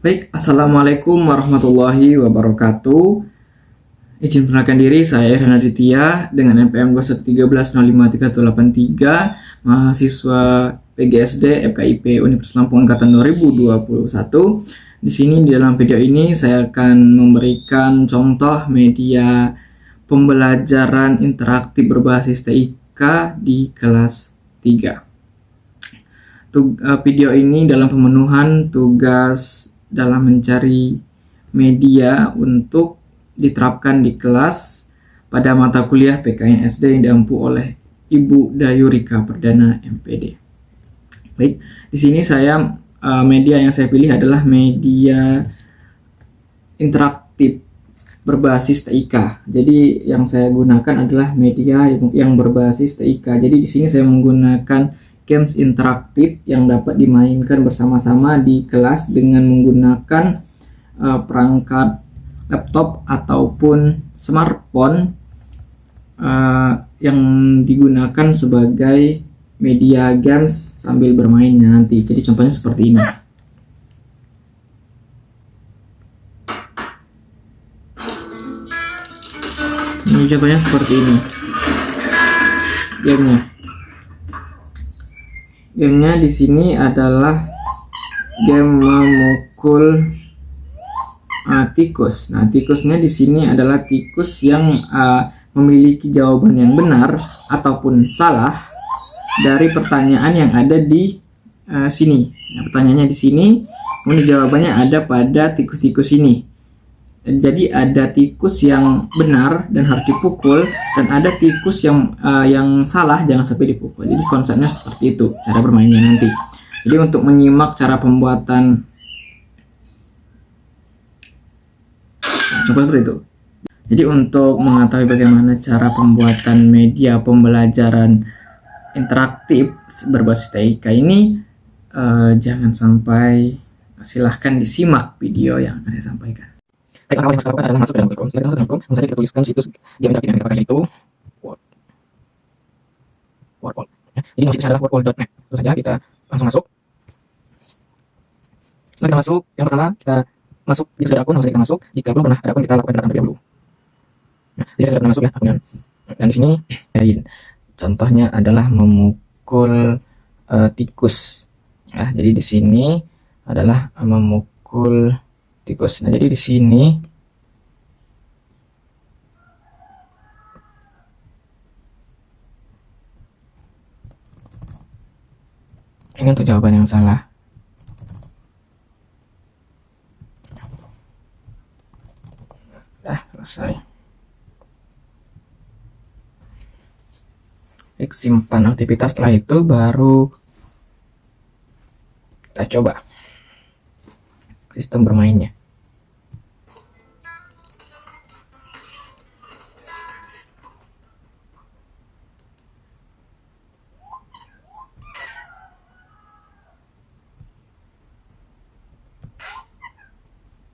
Baik, Assalamualaikum warahmatullahi wabarakatuh. Izin perkenalkan diri, saya Irhan Aditya dengan NPM 213053183, mahasiswa PGSD FKIP Universitas Lampung angkatan 2021. Di sini di dalam video ini saya akan memberikan contoh media pembelajaran interaktif berbasis TIK di kelas 3. Video ini dalam pemenuhan tugas dalam mencari media untuk diterapkan di kelas pada mata kuliah PKN SD yang diampu oleh Ibu Dayurika Perdana MPD. Baik, di sini media yang saya pilih adalah media interaktif berbasis TIK. Jadi yang saya gunakan adalah media yang berbasis TIK. Jadi di sini saya menggunakan games interaktif yang dapat dimainkan bersama-sama di kelas dengan menggunakan perangkat laptop ataupun smartphone yang digunakan sebagai media games sambil bermainnya nanti. Jadi contohnya seperti ini. Ini contohnya seperti ini. Gamenya di sini adalah game memukul tikus. Nah, tikusnya di sini adalah tikus yang memiliki jawaban yang benar ataupun salah dari pertanyaan yang ada di sini. Nah, pertanyaannya di sini, kemudian jawabannya ada pada tikus-tikus ini. Jadi ada tikus yang benar dan harus dipukul, dan ada tikus yang salah jangan sampai dipukul. Jadi konsepnya seperti itu cara bermainnya nanti. Jadi untuk menyimak cara pembuatan seperti itu. Jadi untuk mengetahui bagaimana cara pembuatan media pembelajaran interaktif berbasis TIK ini, jangan sampai, silahkan disimak video yang akan saya sampaikan. Baik, langkah yang harus dilakukan adalah masuk ke dalam Google Chrome. Setelah kita masuk ke dalam Chrome, langsung saja kita tuliskan situs game interaktif yang kita pakai, yaitu Wordwall. Jadi nama situsnya adalah wordwall.net. Terus saja kita langsung masuk. Setelah kita masuk, yang pertama kita masuk, jika sudah ada akun langsung saja kita masuk. Jika belum pernah ada akun, kita lakukan terlebih dahulu. Nah, jadi saya sudah pernah masuk ya akunnya. Dan di sini contohnya adalah memukul tikus. Ya, jadi di sini adalah memukul tikus. Nah, jadi di sini ini untuk jawaban yang salah. Dah selesai. Baik, simpan aktivitas. Setelah itu baru kita coba sistem bermainnya.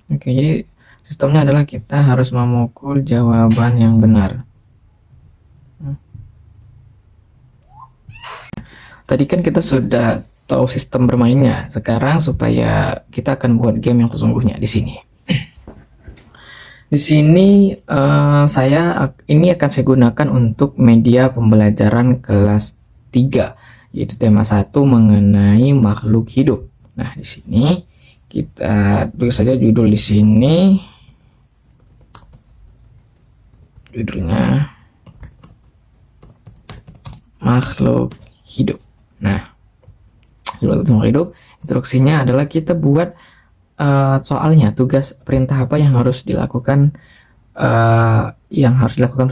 Oke, jadi sistemnya adalah kita harus memukul jawaban yang benar. Tadi kan kita sudah tahu sistem bermainnya. Sekarang supaya kita akan buat game yang sesungguhnya di sini. Di sini ini akan saya gunakan untuk media pembelajaran kelas 3, yaitu tema 1 mengenai makhluk hidup. Nah, di sini kita tulis saja judul di sini. Judulnya makhluk hidup. Nah, judul makhluk hidup. Instruksinya adalah kita buat soalnya, tugas perintah apa yang harus dilakukan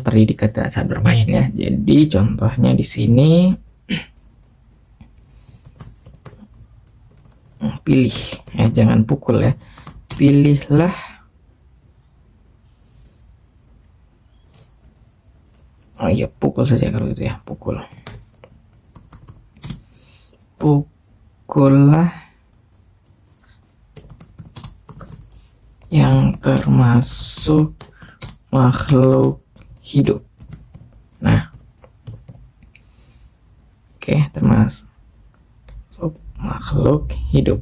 terdidik saat bermain ya. Jadi contohnya di sini pilih ya, jangan pukul ya, pilihlah pukul saja kalau gitu ya, pukullah yang termasuk makhluk hidup. Nah, oke, termasuk makhluk hidup.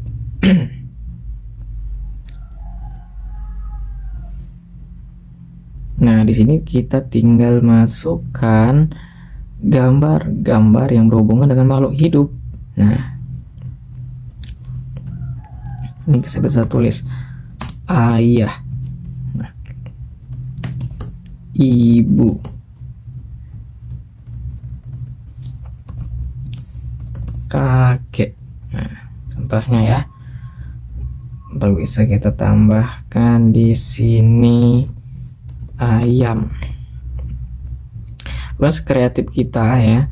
Nah, di sini kita tinggal masukkan gambar-gambar yang berhubungan dengan makhluk hidup. Nah, ini saya bisa tulis ayah, ibu, kakek. Nah, contohnya ya. Atau bisa kita tambahkan di sini ayam. Bebas kreatif kita ya.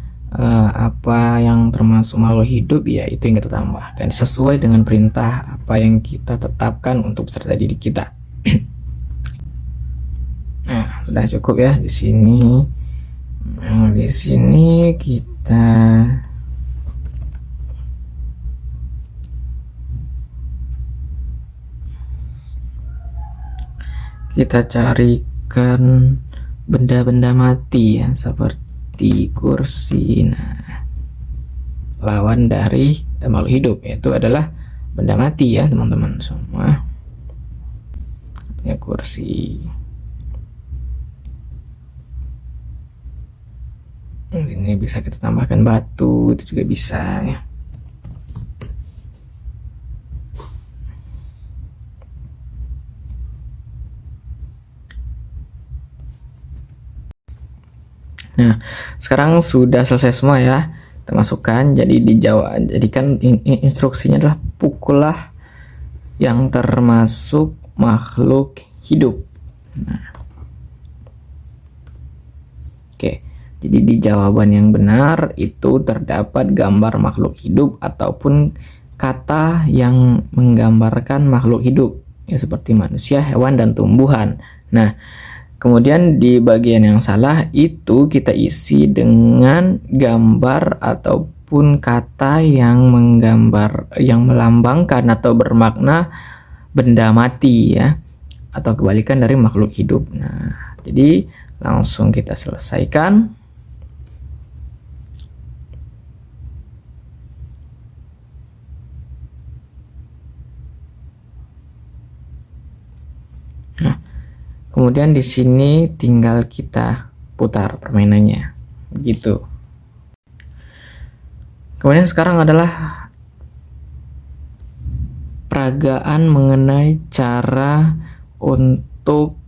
Apa yang termasuk makhluk hidup ya itu yang kita tambahkan sesuai dengan perintah apa yang kita tetapkan untuk peserta didik kita. Nah, sudah cukup ya di sini. Nah, di sini kita carikan benda-benda mati ya, seperti kursi. Nah, lawan dari makhluk hidup yaitu adalah benda mati ya teman-teman semua. Ya, kursi. Ini bisa kita tambahkan batu, itu juga bisa ya. Nah, sekarang sudah selesai semua ya. Kita masukkan, jadi jadikan instruksinya adalah pukullah yang termasuk makhluk hidup. Nah, oke. Jadi di jawaban yang benar itu terdapat gambar makhluk hidup ataupun kata yang menggambarkan makhluk hidup ya, seperti manusia, hewan, dan tumbuhan. Nah, kemudian di bagian yang salah itu kita isi dengan gambar ataupun kata yang melambangkan atau bermakna benda mati ya, atau kebalikan dari makhluk hidup. Nah, jadi langsung kita selesaikan. Nah, kemudian di sini tinggal kita putar permainannya, gitu. Kemudian sekarang adalah peragaan mengenai cara untuk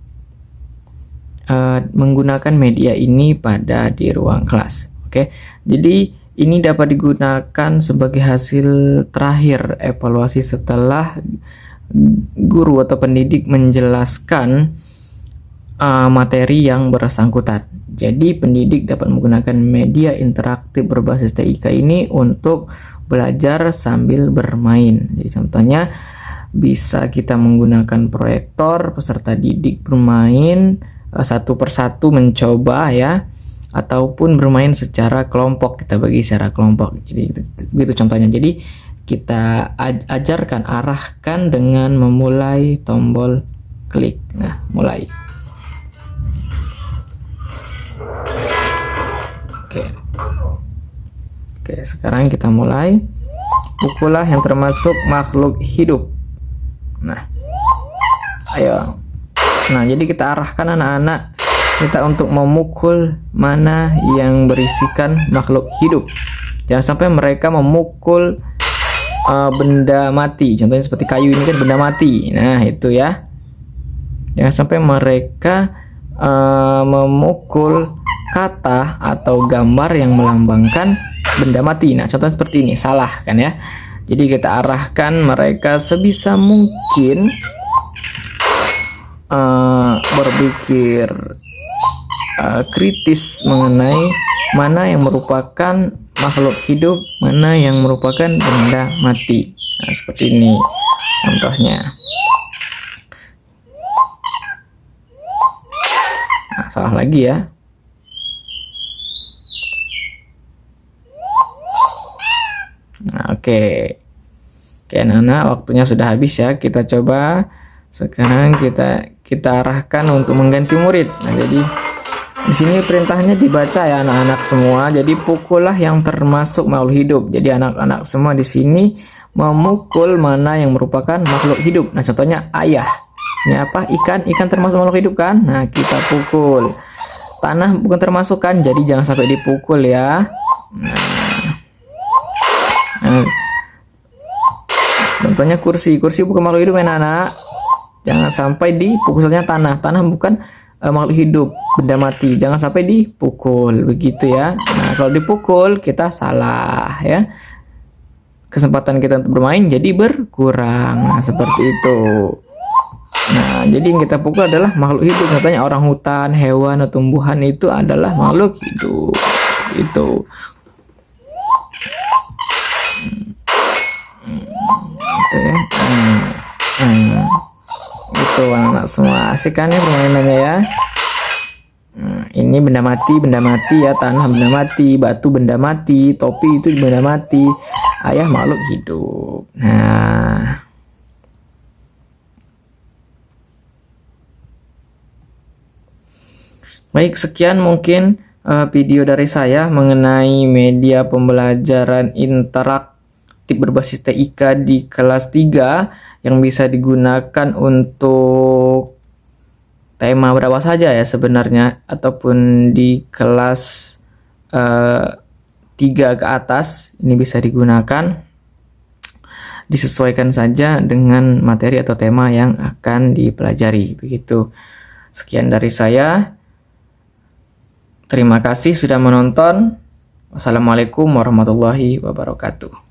menggunakan media ini pada di ruang kelas. Oke, jadi ini dapat digunakan sebagai hasil terakhir evaluasi setelah guru atau pendidik menjelaskan materi yang bersangkutan. Jadi pendidik dapat menggunakan media interaktif berbasis TIK ini untuk belajar sambil bermain. Jadi contohnya bisa kita menggunakan proyektor, peserta didik bermain satu persatu mencoba ya, ataupun bermain secara kelompok, kita bagi secara kelompok. Jadi itu contohnya. Jadi kita ajarkan, arahkan dengan memulai tombol klik. Nah, mulai. Oke, sekarang kita mulai. Pukullah yang termasuk makhluk hidup. Nah, ayo. Nah, jadi kita arahkan anak-anak kita untuk memukul mana yang berisikan makhluk hidup. Jangan sampai mereka memukul benda mati, contohnya seperti kayu ini kan benda mati. Nah, itu ya, jangan sampai mereka memukul kata atau gambar yang melambangkan benda mati. Nah, contohnya seperti ini, salah kan ya. Jadi kita arahkan mereka sebisa mungkin berpikir kritis mengenai mana yang merupakan makhluk hidup, mana yang merupakan benda mati. Nah, seperti ini contohnya. Nah, salah lagi ya. Nah, oke, anak-anak, waktunya sudah habis ya. Kita coba sekarang kita arahkan untuk mengganti murid. Nah, jadi di sini perintahnya dibaca ya anak-anak semua. Jadi pukullah yang termasuk makhluk hidup. Jadi anak-anak semua di sini memukul mana yang merupakan makhluk hidup. Nah, contohnya ayah. Ini apa? Ikan termasuk makhluk hidup kan? Nah, kita pukul. Tanah bukan termasuk kan, jadi jangan sampai dipukul ya. Nah, contohnya kursi bukan makhluk hidup ya anak. Jangan sampai dipukul. Soalnya tanah bukan makhluk hidup, benda mati. Jangan sampai dipukul, begitu ya. Nah, kalau dipukul kita salah ya. Kesempatan kita untuk bermain jadi berkurang. Nah, seperti itu. Nah, jadi yang kita pukul adalah makhluk hidup. Contohnya orang hutan, hewan, atau tumbuhan itu adalah makhluk hidup. Itu. Itu ya. Itu anak-anak semua. Asik kan ya permainannya ya. Ini benda mati ya. Tanah benda mati, batu benda mati, topi itu benda mati. Ayah makhluk hidup. Nah. Baik, sekian mungkin video dari saya mengenai media pembelajaran interaktif berbasis TIK di kelas 3 yang bisa digunakan untuk tema berapa saja ya sebenarnya, ataupun di kelas 3 ke atas ini bisa digunakan. Disesuaikan saja dengan materi atau tema yang akan dipelajari. Begitu. Sekian dari saya. Terima kasih sudah menonton. Wassalamualaikum warahmatullahi wabarakatuh.